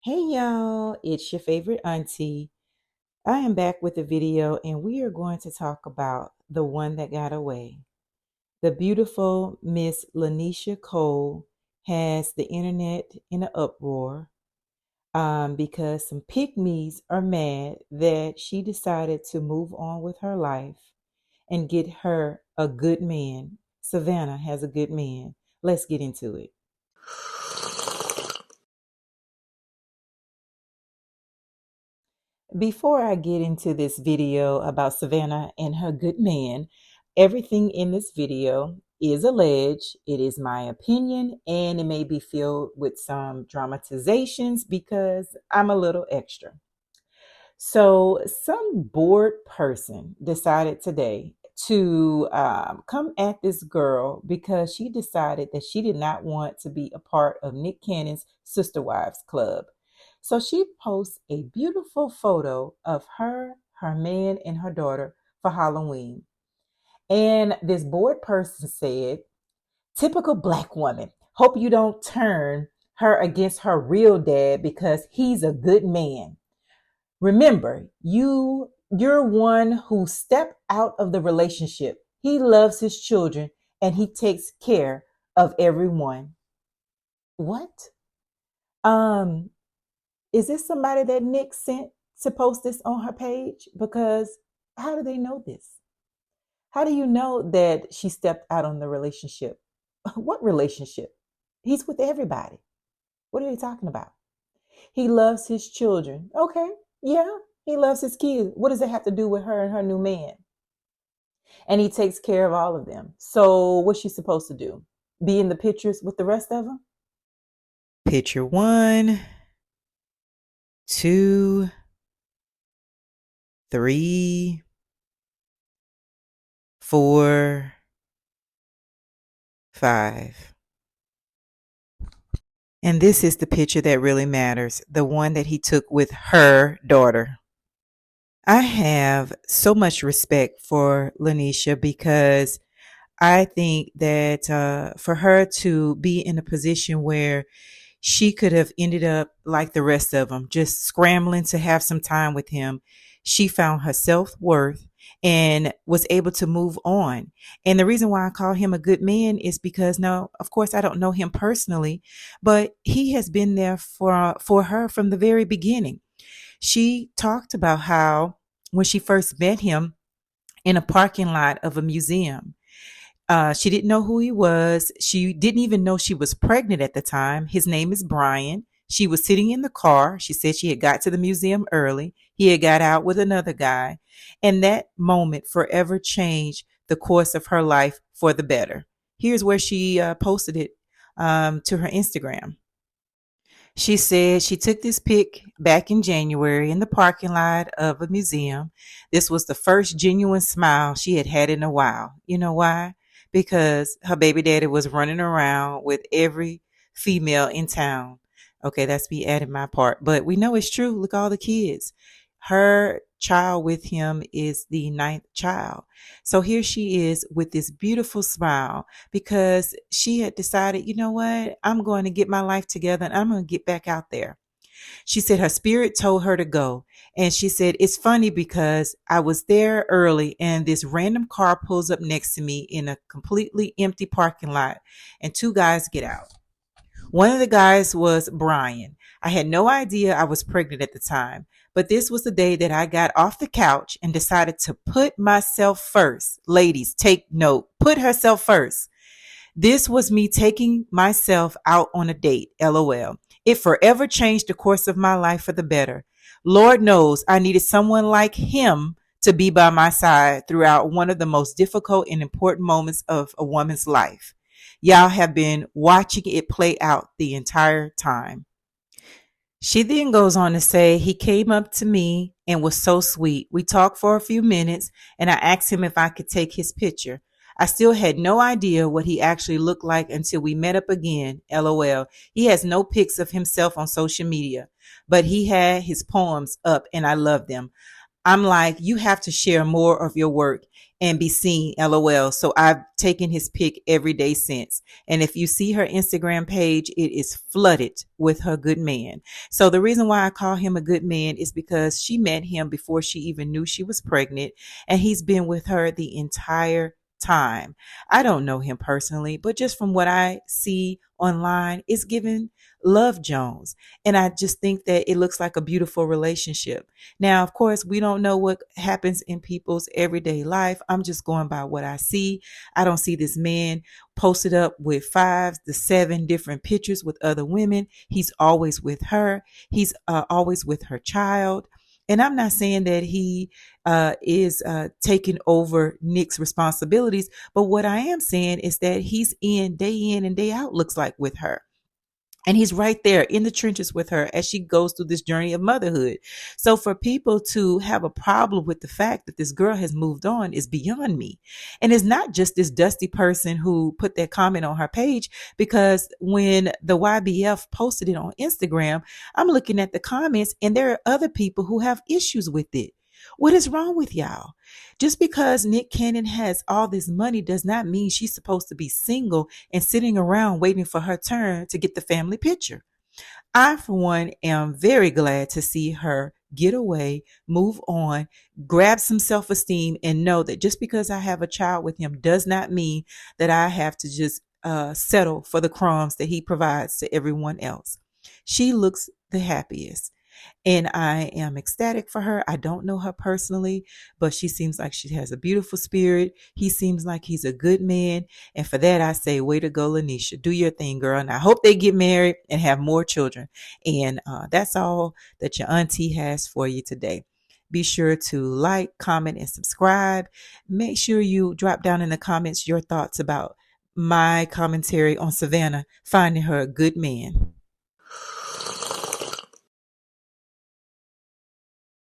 Hey y'all, it's your favorite auntie. I am back with a video and we are going to talk about the one that got away. The beautiful Miss Lanisha Cole has the internet in an uproar because some pygmies are mad that she decided to move on with her life and get her a good man. Savannah has a good man. Let's get into it. Before I get into this video about Savannah and her good man, everything in this video is alleged. It is my opinion, and it may be filled with some dramatizations because I'm a little extra. So, some bored person decided today to come at this girl because she decided that she did not want to be a part of Nick Cannon's Sister Wives Club. So, she posts a beautiful photo of her man, and her daughter for Halloween. And this bored person said, typical black woman, hope you don't turn her against her real dad because he's a good man. Remember, you're one who stepped out of the relationship. He loves his children and he takes care of everyone. What? Um, is this somebody that Nick sent to post this on her page? Because how do they know this? How do you know that she stepped out on the relationship? What relationship? He's with everybody. What are they talking about? He loves his children. Okay, yeah, he loves his kids. What does it have to do with her and her new man? And he takes care of all of them. So what's she supposed to do? Be in the pictures with the rest of them? Picture one, two, three, four, five. And this is the picture that really matters, the one that he took with her daughter. I have so much respect for Lanisha because I think that for her to be in a position where she could have ended up like the rest of them, just scrambling to have some time with him, she found her self worth and was able to move on. And the reason why I call him a good man is because, no, of course, I don't know him personally, but he has been there for her from the very beginning. She talked about how when she first met him in a parking lot of a museum, she didn't know who he was. She didn't even know she was pregnant at the time. His name is Brian. She was sitting in the car. She said she had got to the museum early. He had got out with another guy. And that moment forever changed the course of her life for the better. Here's where she posted it to her Instagram. She said she took this pic back in January in the parking lot of a museum. This was the first genuine smile she had had in a while. You know why? Because her baby daddy was running around with every female in town. Okay, that's me adding my part. But we know it's true. Look, all the kids. Her child with him is the ninth child. So here she is with this beautiful smile because she had decided, you know what? I'm going to get my life together and I'm going to get back out there. She said her spirit told her to go. And she said, it's funny because I was there early and this random car pulls up next to me in a completely empty parking lot and two guys get out. One of the guys was Brian. I had no idea I was pregnant at the time, but this was the day that I got off the couch and decided to put myself first. Ladies, take note, put herself first. This was me taking myself out on a date, LOL. It forever changed the course of my life for the better. Lord knows I needed someone like him to be by my side throughout one of the most difficult and important moments of a woman's life. Y'all have been watching it play out the entire time. She then goes on to say, he came up to me and was so sweet. We talked for a few minutes and I asked him if I could take his picture. I still had no idea what he actually looked like until we met up again. LOL. He has no pics of himself on social media, but he had his poems up and I love them. I'm like, you have to share more of your work. and be seen, LOL. So I've taken his pic every day since. And if you see her Instagram page, it is flooded with her good man. So the reason why I call him a good man is because she met him before she even knew she was pregnant, and he's been with her the entire time. I don't know him personally, but just from what I see online, it's giving Love Jones. And I just think that it looks like a beautiful relationship. Now, of course, we don't know what happens in people's everyday life. I'm just going by what I see. I don't see this man posted up with 5 to 7 different pictures with other women. He's always with her. He's always with her child. And I'm not saying that he is taking over Nick's responsibilities, but what I am saying is that he's in and day out, looks like, with her. And he's right there in the trenches with her as she goes through this journey of motherhood. So for people to have a problem with the fact that this girl has moved on is beyond me. And it's not just this dusty person who put that comment on her page, because when the YBF posted it on Instagram, I'm looking at the comments and there are other people who have issues with it. What is wrong with y'all? Just because Nick Cannon has all this money does not mean she's supposed to be single and sitting around waiting for her turn to get the family picture. I, for one, am very glad to see her get away, move on, grab some self esteem, and know that just because I have a child with him does not mean that I have to just settle for the crumbs that he provides to everyone else. She looks the happiest. And I am ecstatic for her. I don't know her personally, but she seems like she has a beautiful spirit. He seems like he's a good man. And for that, I say, way to go, Lanisha. Do your thing, girl. And I hope they get married and have more children. And that's all that your auntie has for you today. Be sure to like, comment, and subscribe. Make sure you drop down in the comments your thoughts about my commentary on Savannah finding her a good man.